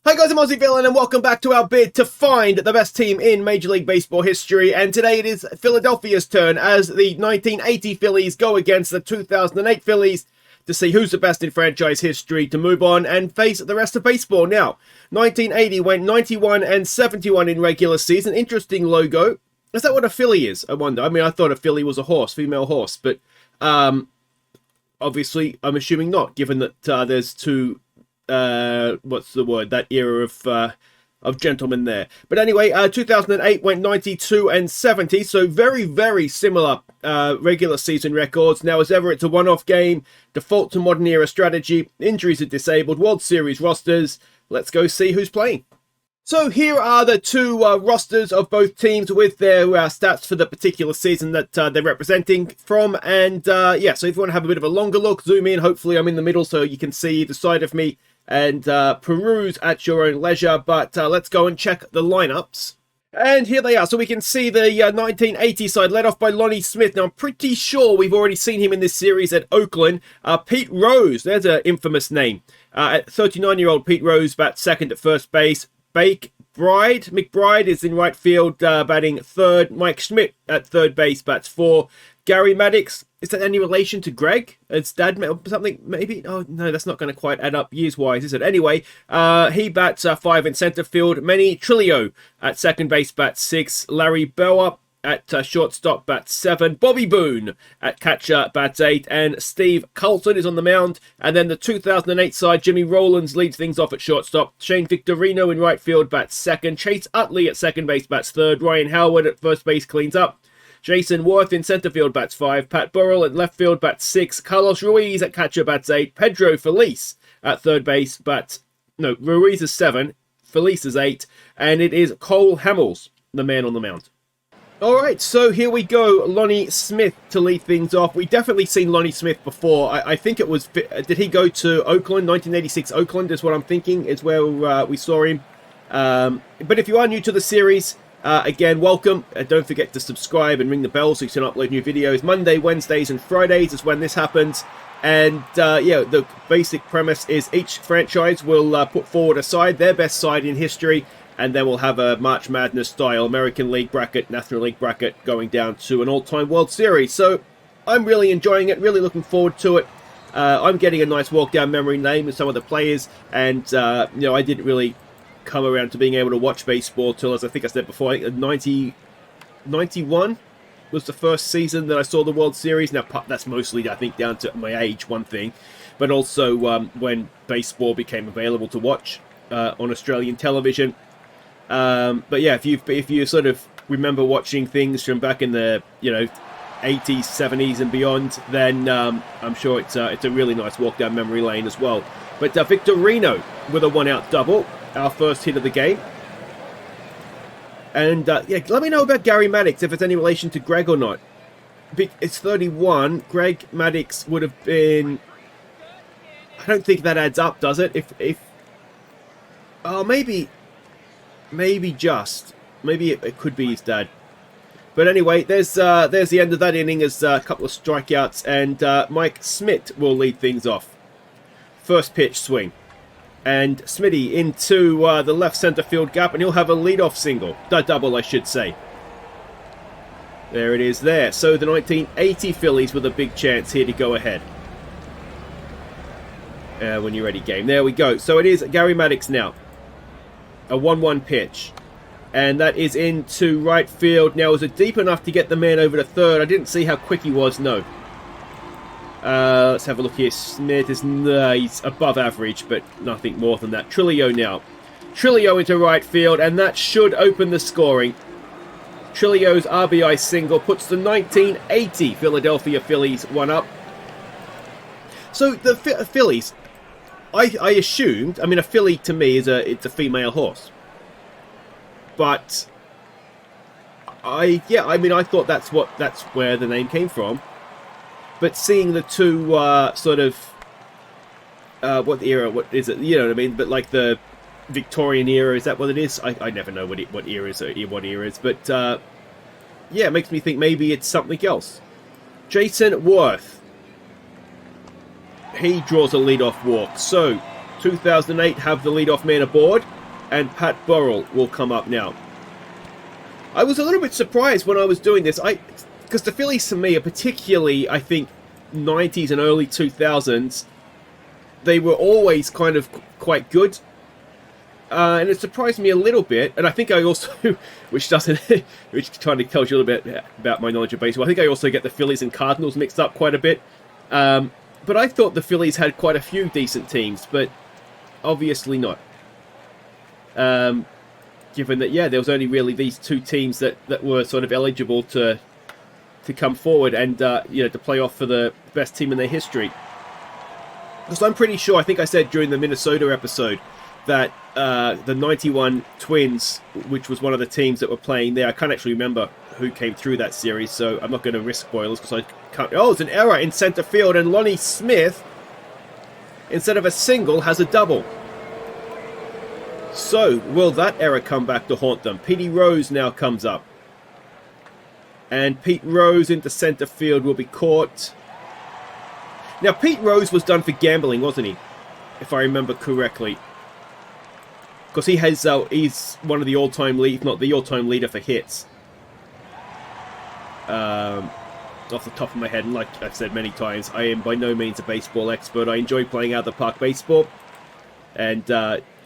Hi guys, I'm Aussie Villain and welcome back to our bid to find the best team in Major League Baseball history. And today it is Philadelphia's turn as the 1980 Phillies go against the 2008 Phillies to see who's the best in franchise history to move on and face the rest of baseball. Now, 1980 went 91 and 71 in regular season. Interesting logo. Is that what a Philly is? I wonder. I mean, I thought a Philly was a horse, female horse, but obviously I'm assuming not, given that there's two what's the word, that era of gentlemen there. But anyway, 2008 went 92 and 70, so very, very similar regular season records. Now, as ever, it's a one-off game, default to modern era strategy, injuries are disabled, World Series rosters. Let's go see who's playing. So here are the two rosters of both teams with their stats for the particular season that they're representing from. And yeah, so if you want to have a bit of a longer look, zoom in. Hopefully I'm in the middle so you can see the side of me and peruse at your own leisure. But let's go and check the lineups. And here they are. So we can see the 1980 side led off by Lonnie Smith. Now, I'm pretty sure we've already seen him in this series at Oakland. Pete Rose, there's an infamous name. 39-year-old Pete Rose bats second at first base. McBride is in right field, batting third. Mike Schmidt at third base, bats four. Gary Maddox, is that any relation to Greg? It's dad or something, maybe? Oh, no, that's not going to quite add up years-wise, is it? Anyway, he bats five in center field. Manny Trillo at second base, bats six. Larry Bower at shortstop, bats seven. Bobby Boone at catcher, bats eight. And Steve Carlton is on the mound. And then the 2008 side, Jimmy Rollins leads things off at shortstop. Shane Victorino in right field, bats second. Chase Utley at second base, bats third. Ryan Howard at first base cleans up. Jason Worth in center field, bats five. Pat Burrell at left field, bats six. Carlos Ruiz at catcher, bats eight. Pedro Feliz at third base, Ruiz is seven. Feliz is eight. And it is Cole Hamels, the man on the mound. All right, so here we go. Lonnie Smith to lead things off. We've definitely seen Lonnie Smith before. I think it was, did he go to Oakland? 1986 Oakland is what I'm thinking, is where we saw him. But if you are new to the series, again, welcome. Don't forget to subscribe and ring the bell so you can upload new videos. Monday, Wednesdays, and Fridays is when this happens. And yeah, the basic premise is each franchise will put forward a side, their best side in history, and then we'll have a March Madness style American League bracket, National League bracket going down to an all-time World Series. So I'm really enjoying it, really looking forward to it. I'm getting a nice walk down memory lane with some of the players, and you know, I didn't really come around to being able to watch baseball till, as I think I said before, 91 was the first season that I saw the World Series. Now, that's mostly, I think, down to my age, one thing, but also when baseball became available to watch on Australian television. But yeah, if you sort of remember watching things from back in the 80s, 70s and beyond, then I'm sure it's a really nice walk down memory lane as well. But Victorino with a one-out double, our first hit of the game. And yeah, let me know about Gary Maddox, if it's any relation to Greg or not. It's 31. Greg Maddox would have been... I don't think that adds up, does it? Oh, maybe it could be his dad. But anyway, there's the end of that inning as a couple of strikeouts, and Mike Schmidt will lead things off. First pitch swing. And Smitty into the left center field gap, and he'll have a leadoff single. Double, I should say. There it is there. So the 1980 Phillies with a big chance here to go ahead. When you're ready, game. There we go. So it is Gary Maddox now. A 1-1 pitch. And that is into right field. Now, was it deep enough to get the man over to third? I didn't see how quick he was, no. Let's have a look here. Smith is he's above average, but nothing more than that. Trillo now. Trillo into right field, and that should open the scoring. Trillo's RBI single puts the 1980 Philadelphia Phillies one up. So the Phillies, I assumed, I mean, a filly to me is it's a female horse. But I thought that's where the name came from. But seeing the two sort of what is it? You know what I mean? But like the Victorian era, is that what it is? I never know what era is. But yeah, it makes me think maybe it's something else. Jason Worth. He draws a leadoff walk. So 2008 have the leadoff man aboard, and Pat Burrell will come up now. I was a little bit surprised when I was doing this, because the Phillies to me, are particularly, I think, 90s and early 2000s, they were always kind of quite good. And it surprised me a little bit, and I think I also, which kind of tells you a little bit about my knowledge of baseball, I think I also get the Phillies and Cardinals mixed up quite a bit. But I thought the Phillies had quite a few decent teams, but obviously not. Given that, yeah, there was only really these two teams that were sort of eligible to come forward and to play off for the best team in their history. Because I'm pretty sure, I think I said during the Minnesota episode, that the 91 Twins, which was one of the teams that were playing there, I can't actually remember who came through that series, so I'm not going to risk spoilers because I can't. Oh, it's an error in center field, and Lonnie Smith, instead of a single, has a double. So, will that error come back to haunt them? Petey Rose now comes up. And Pete Rose into center field will be caught. Now, Pete Rose was done for gambling, wasn't he? If I remember correctly. Because he's one of the all-time lead, if not the all-time leader for hits. Off the top of my head, and like I've said many times, I am by no means a baseball expert. I enjoy playing out the park baseball. And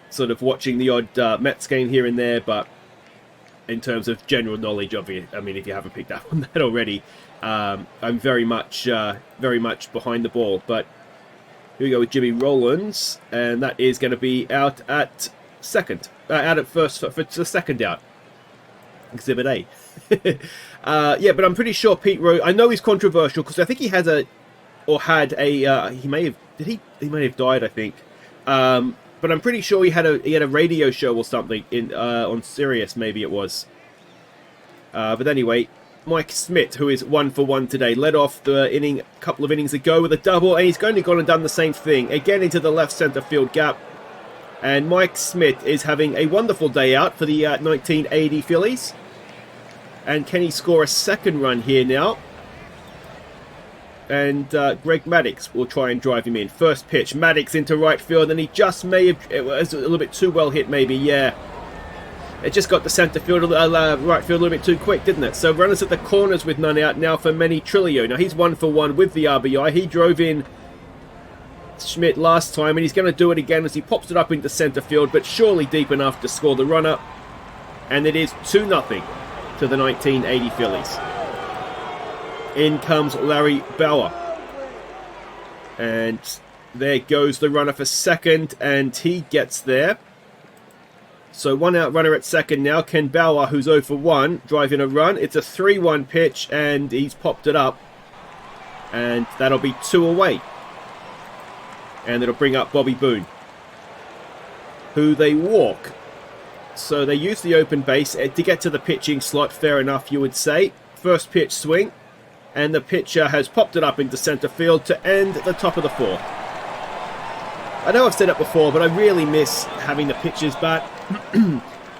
sort of watching the odd Mets game here and there, but in terms of general knowledge of it, I mean, if you haven't picked up on that already, I'm very much behind the ball. But here we go with Jimmy Rollins, and that is going to be out at second, out at first for the second out. Exhibit A. Yeah, but I'm pretty sure Pete Rose. I know he's controversial because I think he had a. He may have died, I think. But I'm pretty sure he had a radio show or something on Sirius, maybe it was. But anyway, Mike Smith, who is 1 for 1 today, led off the inning a couple of innings ago with a double, and he's going to go and done the same thing again into the left center field gap. And Mike Smith is having a wonderful day out for the 1980 Phillies. And can he score a second run here now? And Greg Maddux will try and drive him in. First pitch, Maddux into right field, and he just may have... It was a little bit too well hit, maybe, yeah. It just got the center field, right field a little bit too quick, didn't it? So runners at the corners with none out now for Manny Trillo. Now he's 1 for 1 with the RBI. He drove in Schmidt last time, and he's going to do it again as he pops it up into center field, but surely deep enough to score the runner. And it is 2-0 to the 1980 Phillies. In comes Larry Bauer. And there goes the runner for second, and he gets there. So 1 out runner at second now. Ken Bauer, who's 0 for 1, driving a run. It's a 3-1 pitch, and he's popped it up. And that'll be 2 away. And it'll bring up Bobby Boone, who they walk. So they use the open base to get to the pitching slot, fair enough, you would say. First pitch swing. And the pitcher has popped it up into center field to end the top of the 4th. I know I've said it before, but I really miss having the pitchers bat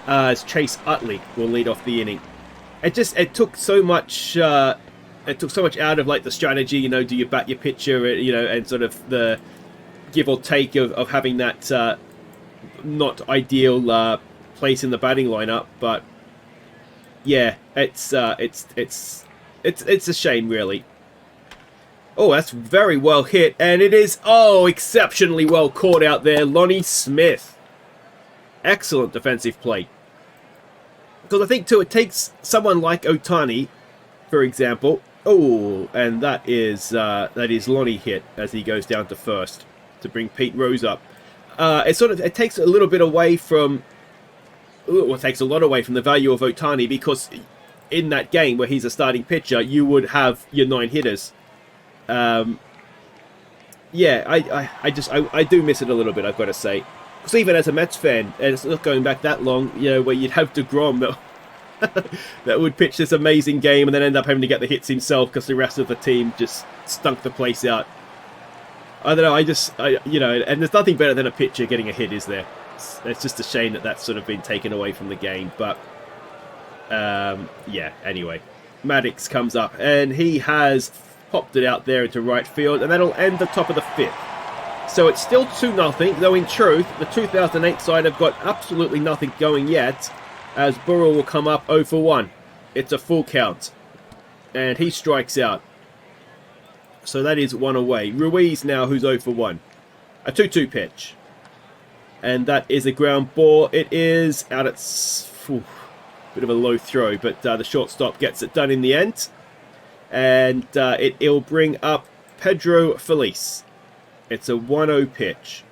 as Chase Utley will lead off the inning. It took so much out of like the strategy, you know, do you bat your pitcher, you know, and sort of the give or take of having that not ideal place in the batting lineup. But yeah, it's a shame, really. Oh, that's very well hit. And it is, exceptionally well caught out there. Lonnie Smith. Excellent defensive play. Because I think, too, it takes someone like Ohtani, for example. Oh, and that is Lonnie hit as he goes down to first to bring Pete Rose up. It takes a little bit away from... It takes a lot away from the value of Ohtani, because in that game where he's a starting pitcher, you would have your 9 hitters. I do miss it a little bit, I've got to say. Because even as a Mets fan, and it's not going back that long, you know, where you'd have DeGrom that would pitch this amazing game and then end up having to get the hits himself because the rest of the team just stunk the place out. I don't know, and there's nothing better than a pitcher getting a hit, is there? It's just a shame that that's sort of been taken away from the game, but anyway. Maddux comes up, and he has popped it out there into right field, and that'll end the top of the 5th. So it's still 2-0, though in truth, the 2008 side have got absolutely nothing going yet, as Burrell will come up 0 for 1. It's a full count. And he strikes out. So that is 1 away. Ruiz now, who's 0 for 1. A 2-2 pitch. And that is a ground ball. It is out at... bit of a low throw, but the shortstop gets it done in the end. And it'll bring up Pedro Feliz. It's a 1-0 pitch.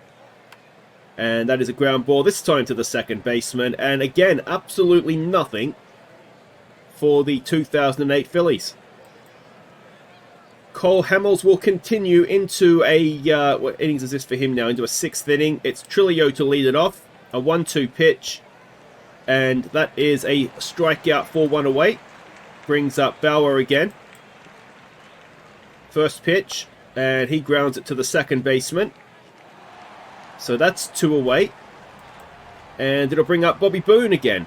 And that is a ground ball, this time to the second baseman. And again, absolutely nothing for the 2008 Phillies. Cole Hamels will continue into a... what innings is this for him now? Into a 6th inning. It's Trillo to lead it off. A 1-2 pitch. And that is a strikeout for 1 away. Brings up Bauer again. First pitch. And he grounds it to the second baseman. So that's 2 away. And it'll bring up Bobby Boone again.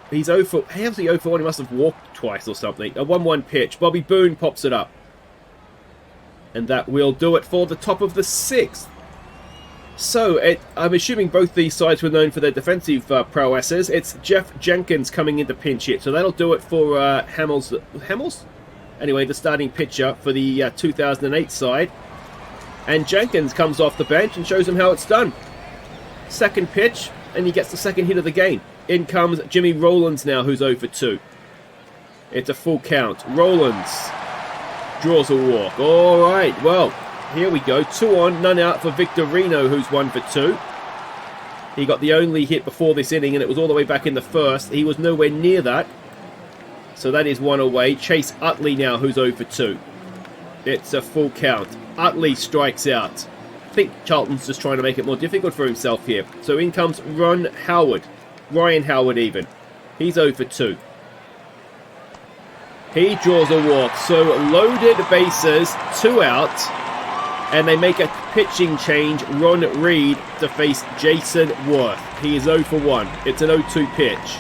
He's 0 for... How's he 0 for 1? He must have walked twice or something. A 1-1 pitch. Bobby Boone pops it up. And that will do it for the top of the 6th. So, I'm assuming both these sides were known for their defensive prowesses. It's Jeff Jenkins coming in to pinch hit. So that'll do it for Hamels. Hamels? Anyway, the starting pitcher for the 2008 side. And Jenkins comes off the bench and shows him how it's done. Second pitch, and he gets the second hit of the game. In comes Jimmy Rollins now, who's 0 for 2. It's a full count. Rollins draws a walk. All right, well, here we go. 2 on, none out for Victorino, who's 1 for 2. He got the only hit before this inning, and it was all the way back in the first. He was nowhere near that. So that is 1 away. Chase Utley now, who's 0 for 2. It's a full count. Utley strikes out. I think Charlton's just trying to make it more difficult for himself here. So in comes Ron Howard. Ryan Howard even. He's 0 for 2. He draws a walk. So loaded bases, 2 out. And they make a pitching change. Ron Reed to face Jason Worth. He is 0 for 1. It's an 0-2 pitch.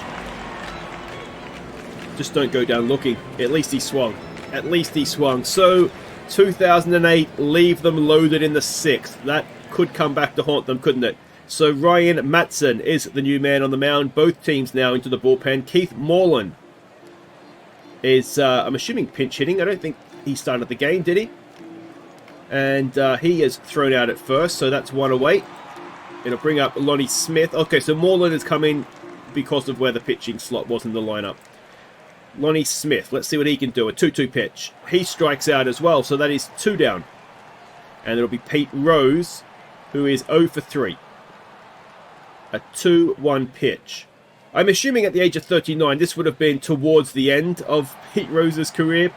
Just don't go down looking. At least he swung. At least he swung. So 2008 leave them loaded in the 6th. That could come back to haunt them, couldn't it? So Ryan Matson is the new man on the mound. Both teams now into the bullpen. Keith Moreland is, I'm assuming, pinch hitting. I don't think he started the game, did he? And he is thrown out at first, so that's 1 away. It'll bring up Lonnie Smith. Okay, so Moreland has come in because of where the pitching slot was in the lineup. Lonnie Smith, let's see what he can do. A 2-2 pitch. He strikes out as well, so that is 2 down. And it'll be Pete Rose, who is 0 for 3. A 2-1 pitch. I'm assuming at the age of 39, this would have been towards the end of Pete Rose's career.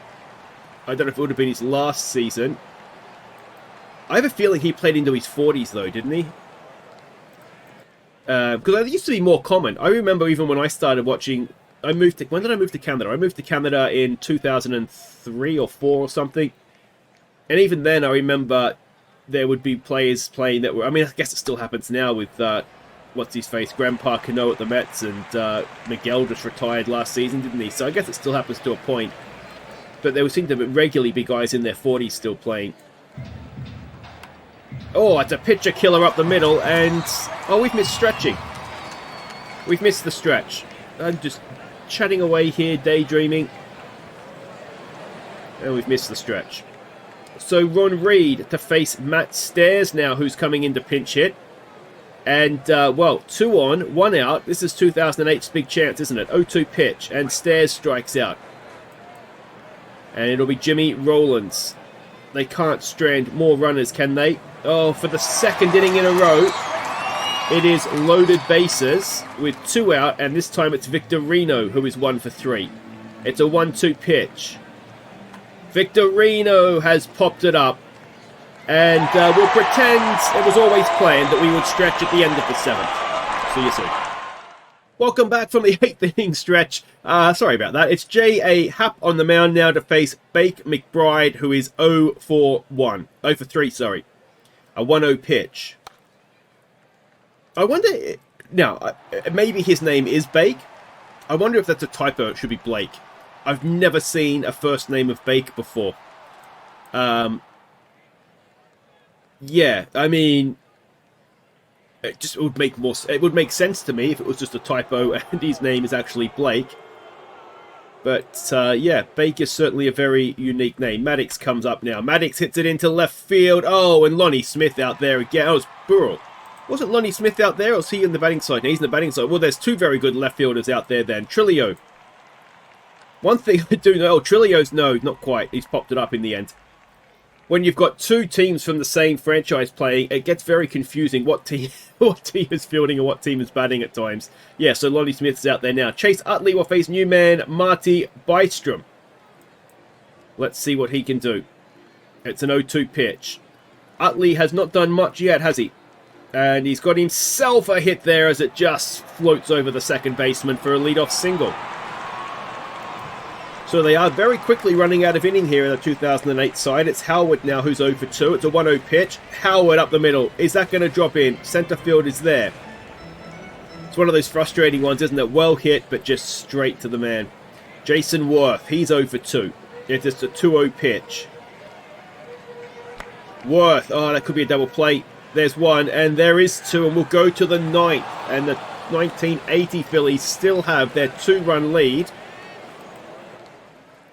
I don't know if it would have been his last season. I have a feeling he played into his 40s, though, didn't he? Because it used to be more common. I remember even when I started watching... when did I move to Canada? I moved to Canada in 2003 or 4 or something. And even then, I remember there would be players playing that were... I mean, I guess it still happens now with... what's-his-face? Grandpa Cano at the Mets, and Miguel just retired last season, didn't he? So I guess it still happens to a point. But there would seem to regularly be guys in their 40s still playing. Oh, it's a pitcher killer up the middle, and... oh, we've missed stretching. We've missed the stretch. I'm just chatting away here, daydreaming. And we've missed the stretch. So Ron Reed to face Matt Stairs now, who's coming in to pinch hit. And, well, 2 on, 1 out. This is 2008's big chance, isn't it? 0-2 pitch, and Stairs strikes out. And it'll be Jimmy Rollins. They can't strand more runners, can they? Oh, for the 2nd inning in a row, it is loaded bases with 2 out, and this time it's Victorino, who is 1 for 3. It's a 1-2 pitch. Victorino has popped it up. And we'll pretend it was always planned that we would stretch at the end of the 7th. See you soon. Welcome back from the 8th inning stretch. Sorry about that. It's J.A. Happ on the mound now to face Bake McBride, who is 0 for 1. 0 for 3, sorry. A 1-0 pitch. I wonder... now, maybe his name is Bake. I wonder if that's a typo. It should be Blake. I've never seen a first name of Bake before. Yeah, I mean, it would make it would make sense to me if it was just a typo and his name is actually Blake. But yeah, Baker's certainly a very unique name. Maddox comes up now. Maddox hits it into left field. Oh, and Lonnie Smith out there again. Oh, it's Burrell. Wasn't Lonnie Smith out there, or was he in the batting side? No, he's in the batting side. Well, there's two very good left fielders out there then. Trillo. One thing I do know... Oh, Trillo's... No, not quite. He's popped it up in the end. When you've got two teams from the same franchise playing, it gets very confusing what team is fielding and what team is batting at times. Yeah, so Lonnie Smith's out there now. Chase Utley will face new man Marty Bystrom. Let's see what he can do. It's an 0-2 pitch. Utley has not done much yet, has he? And he's got himself a hit there as it just floats over the second baseman for a leadoff single. So they are very quickly running out of inning here in the 2008 side. It's Howard now who's 0 for 2. It's a 1-0 pitch. Howard up the middle. Is that going to drop in? Center field is there. It's one of those frustrating ones, isn't it? Well hit, but just straight to the man. Jason Worth, he's 0 for 2. It's just a 2-0 pitch. Worth, oh, that could be a double play. There's one, and there is two, and we'll go to the ninth. And the 1980 Phillies still have their 2-run lead.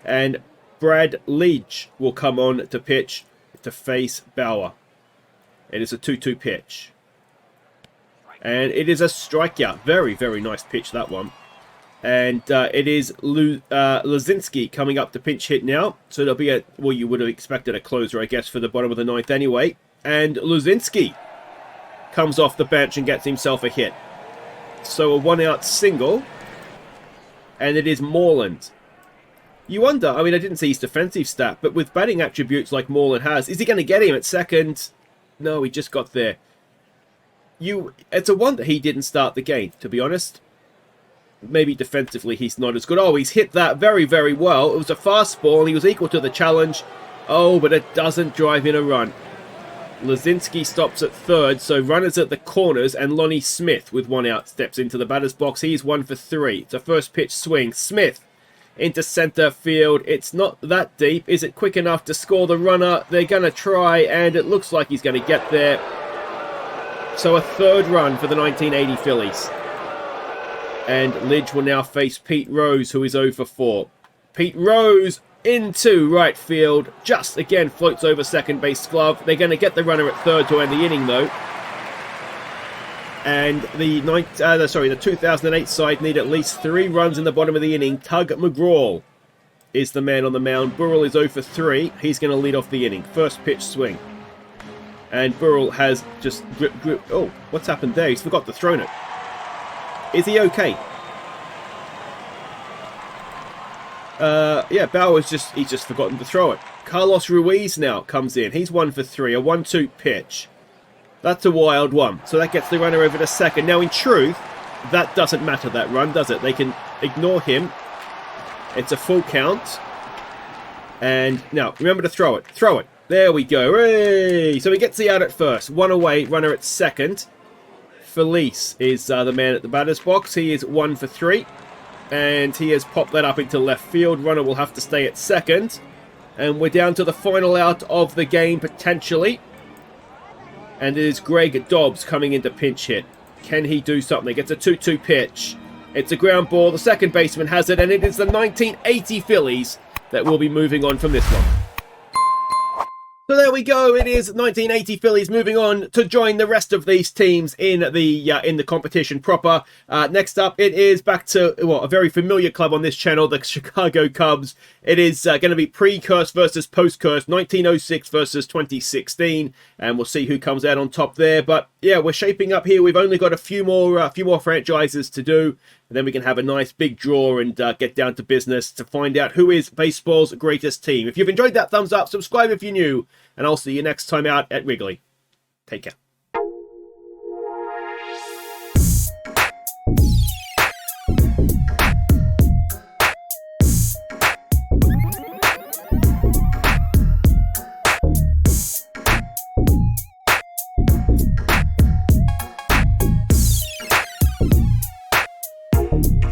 And Brad Leach will come on to pitch to face Bauer. It is a 2-2 pitch. And it is a strikeout. Very, very nice pitch, that one. And it is Lazinski coming up to pinch hit now. So there'll be a... Well, you would have expected a closer, I guess, for the bottom of the ninth anyway. And Lazinski comes off the bench and gets himself a hit. So a 1-out single. And it is Moreland. You wonder, I mean, I didn't see his defensive stat, but with batting attributes like Moreland has, is he going to get him at second? No, he just got there. It's a wonder he didn't start the game, to be honest. Maybe defensively he's not as good. Oh, he's hit that very, very well. It was a fastball, and he was equal to the challenge. Oh, but it doesn't drive in a run. Lazinski stops at third, so runners at the corners, and Lonnie Smith, with 1 out, steps into the batter's box. He's 1 for 3. It's a first pitch swing. Smith into center field. It's not that deep. Is it quick enough to score the runner? They're going to try, and it looks like he's going to get there. So a 3rd run for the 1980 Phillies. And Lidge will now face Pete Rose, who is 0 for 4. Pete Rose into right field. Just, again, floats over second base glove. They're going to get the runner at third to end the inning, though. And the 2008 side need at least 3 runs in the bottom of the inning. Tug McGraw is the man on the mound. Burrell is 0 for 3. He's going to lead off the inning. First pitch swing. And Burrell has just grip. Oh, what's happened there? He's forgot to throw it. Is he okay? Yeah, Bauer's he's just forgotten to throw it. Carlos Ruiz now comes in. He's 1 for 3. A 1-2 pitch. That's a wild one. So that gets the runner over to second. Now, in truth, that doesn't matter, that run, does it? They can ignore him. It's a full count. And now, remember to throw it. Throw it. There we go. Hooray! So he gets the out at first. 1 away, runner at second. Felice is the man at the batter's box. He is 1 for 3. And he has popped that up into left field. Runner will have to stay at second. And we're down to the final out of the game, potentially. And it is Greg Dobbs coming into pinch hit. Can he do something? It's a 2-2 pitch. It's a ground ball. The second baseman has it, and it is the 1980 Phillies that will be moving on from this one. So there we go. It is 1980 Phillies moving on to join the rest of these teams in the competition proper. Next up, it is back to a very familiar club on this channel, the Chicago Cubs. It is going to be pre-curse versus post-curse, 1906 versus 2016, and we'll see who comes out on top there. But yeah, we're shaping up here. We've only got a few more franchises to do. And then we can have a nice big draw and get down to business to find out who is baseball's greatest team. If you've enjoyed that, thumbs up, subscribe if you're new, and I'll see you next time out at Wrigley. Take care.